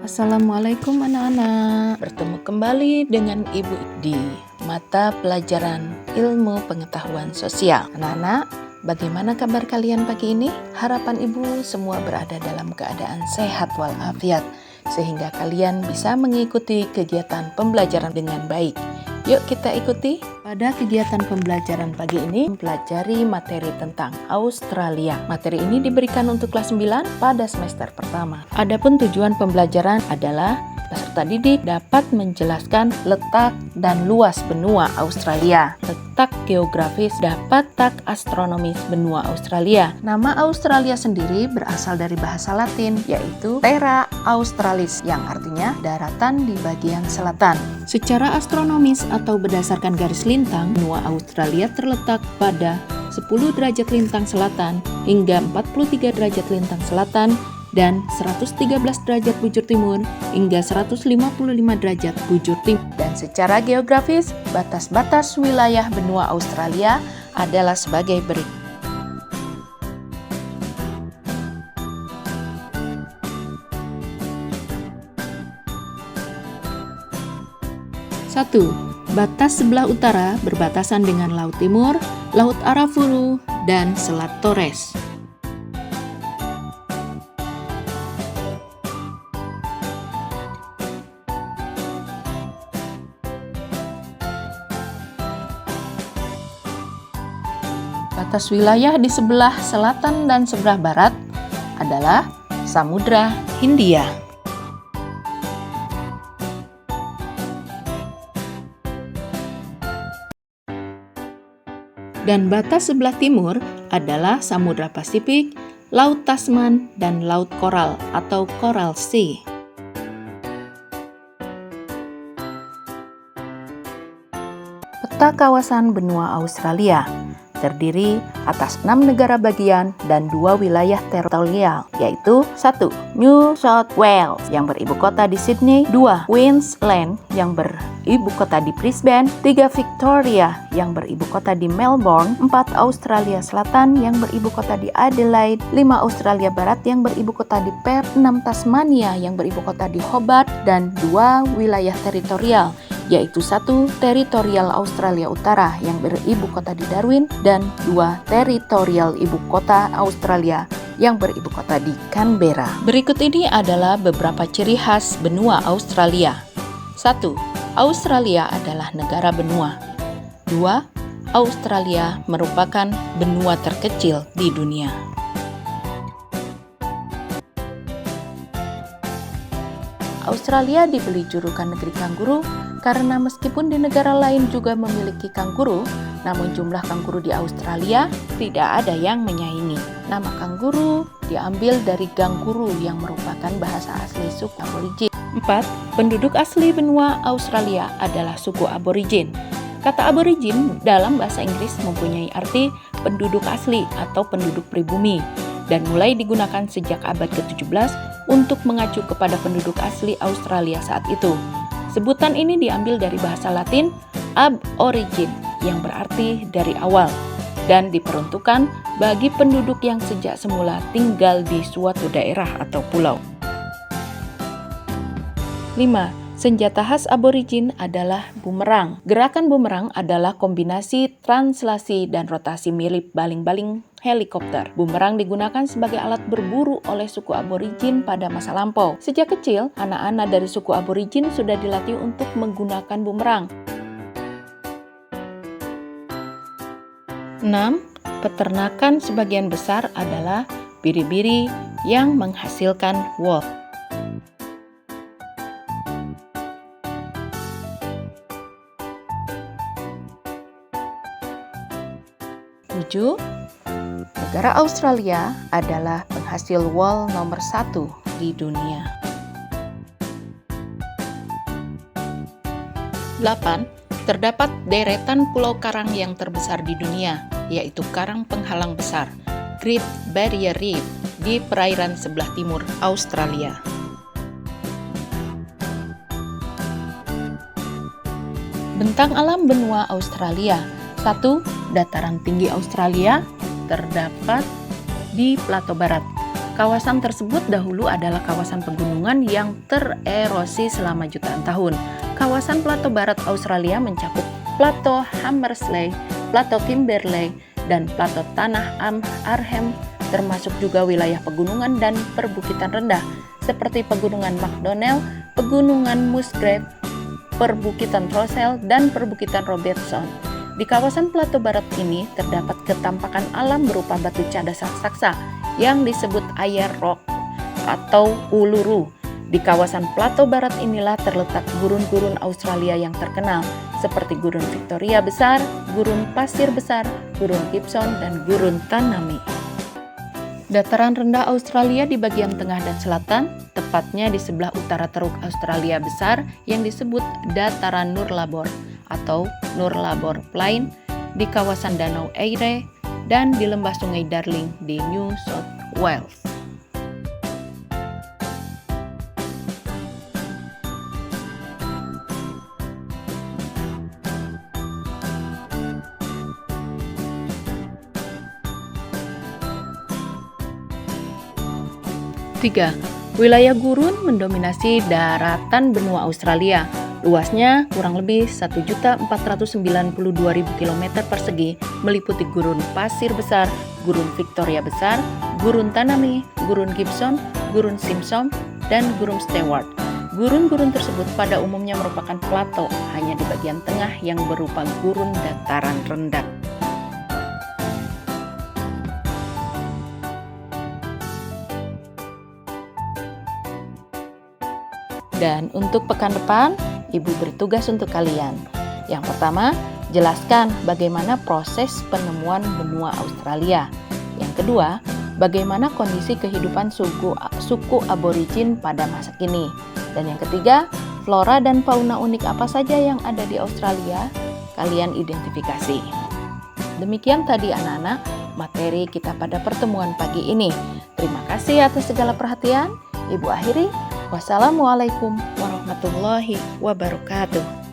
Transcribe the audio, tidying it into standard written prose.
Assalamualaikum anak-anak. Bertemu kembali dengan Ibu di mata pelajaran ilmu pengetahuan sosial. Anak-anak, bagaimana kabar kalian pagi ini? Harapan Ibu semua berada dalam keadaan sehat walafiat, sehingga kalian bisa mengikuti kegiatan pembelajaran dengan baik. Yuk kita ikuti. Pada kegiatan pembelajaran pagi ini, mempelajari materi tentang Australia. Materi ini diberikan untuk kelas 9 pada semester pertama. Adapun tujuan pembelajaran adalah peserta didik dapat menjelaskan letak dan luas benua Australia, letak geografis dapat letak astronomis benua Australia. Nama Australia sendiri berasal dari bahasa Latin, yaitu Terra Australis, yang artinya daratan di bagian selatan. Secara astronomis atau berdasarkan garis lintang, benua Australia terletak pada 10 derajat lintang selatan hingga 43 derajat lintang selatan dan 113 derajat bujur timur hingga 155 derajat bujur timur. Dan secara geografis, batas-batas wilayah benua Australia adalah sebagai berikut. Satu, batas sebelah utara berbatasan dengan Laut Timur, Laut Arafuru, dan Selat Torres. Batas wilayah di sebelah selatan dan sebelah barat adalah Samudra Hindia. Dan batas sebelah timur adalah Samudra Pasifik, Laut Tasman, dan Laut Koral atau Coral Sea. Peta kawasan benua Australia terdiri atas 6 negara bagian dan 2 wilayah teritorial, yaitu 1. New South Wales yang beribu kota di Sydney, 2. Queensland yang beribu kota di Brisbane, 3. Victoria yang beribu kota di Melbourne, 4. Australia Selatan yang beribu kota di Adelaide, 5. Australia Barat yang beribu kota di Perth, 6. Tasmania yang beribu kota di Hobart, dan 2 wilayah teritorial, yaitu 1. Teritorial Australia Utara yang beribu kota di Darwin, dan 2. Teritorial ibu kota Australia yang beribu kota di Canberra. Berikut ini adalah beberapa ciri khas benua Australia. 1. Australia adalah negara benua. 2. Australia merupakan benua terkecil di dunia. Australia diberi julukan negeri kanguru karena meskipun di negara lain juga memiliki kanguru, namun jumlah kanguru di Australia tidak ada yang menyaingi. Nama kanguru diambil dari ganguru yang merupakan bahasa asli suku Aborigin. 4. Penduduk asli benua Australia adalah suku Aborigin. Kata Aborigin dalam bahasa Inggris mempunyai arti penduduk asli atau penduduk pribumi, dan mulai digunakan sejak abad ke-17 untuk mengacu kepada penduduk asli Australia saat itu. Sebutan ini diambil dari bahasa Latin ab origin yang berarti dari awal dan diperuntukkan bagi penduduk yang sejak semula tinggal di suatu daerah atau pulau. 5. Senjata khas aborigin adalah bumerang. Gerakan bumerang adalah kombinasi translasi dan rotasi mirip baling-baling helikopter. Bumerang digunakan sebagai alat berburu oleh suku aborigin pada masa lampau. Sejak kecil, anak-anak dari suku aborigin sudah dilatih untuk menggunakan bumerang. 6. Peternakan sebagian besar adalah biri-biri yang menghasilkan wool. 7. Negara Australia adalah penghasil wool nomor 1 di dunia. 8. Terdapat deretan pulau karang yang terbesar di dunia, yaitu karang penghalang besar, Great Barrier Reef, di perairan sebelah timur Australia. Bentang alam benua Australia. 1. Dataran tinggi Australia terdapat di Plato Barat. Kawasan tersebut dahulu adalah kawasan pegunungan yang tererosi selama jutaan tahun. Kawasan plato barat Australia mencakup plato Hammersley, plato Kimberley, dan plato tanah Arnhem, termasuk juga wilayah pegunungan dan perbukitan rendah seperti pegunungan McDonnell, pegunungan Musgrave, perbukitan Rossell, dan perbukitan Robertson. Di kawasan plato barat ini terdapat ketampakan alam berupa batu cadas raksasa yang disebut Ayar Rock atau Uluru. Di kawasan plato barat inilah terletak gurun-gurun Australia yang terkenal seperti Gurun Victoria Besar, Gurun Pasir Besar, Gurun Gibson, dan Gurun Tanami. Dataran rendah Australia di bagian tengah dan selatan, tepatnya di sebelah utara Teruk Australia Besar yang disebut Dataran Nurlabor atau Nurlabor Plain, di kawasan Danau Eire, dan di lembah Sungai Darling di New South Wales. Tiga, wilayah gurun mendominasi daratan benua Australia. Luasnya kurang lebih 1.492.000 km persegi, meliputi Gurun Pasir Besar, Gurun Victoria Besar, Gurun Tanami, Gurun Gibson, Gurun Simpson, dan Gurun Stewart. Gurun-gurun tersebut pada umumnya merupakan plato, hanya di bagian tengah yang berupa gurun dataran rendah. Dan untuk pekan depan, Ibu bertugas untuk kalian. Yang pertama, jelaskan bagaimana proses penemuan benua Australia. Yang kedua, bagaimana kondisi kehidupan suku aborigin pada masa kini. Dan yang ketiga, flora dan fauna unik apa saja yang ada di Australia, kalian identifikasi. Demikian tadi anak-anak, materi kita pada pertemuan pagi ini. Terima kasih atas segala perhatian. Ibu akhiri. Wassalamualaikum warahmatullahi wabarakatuh.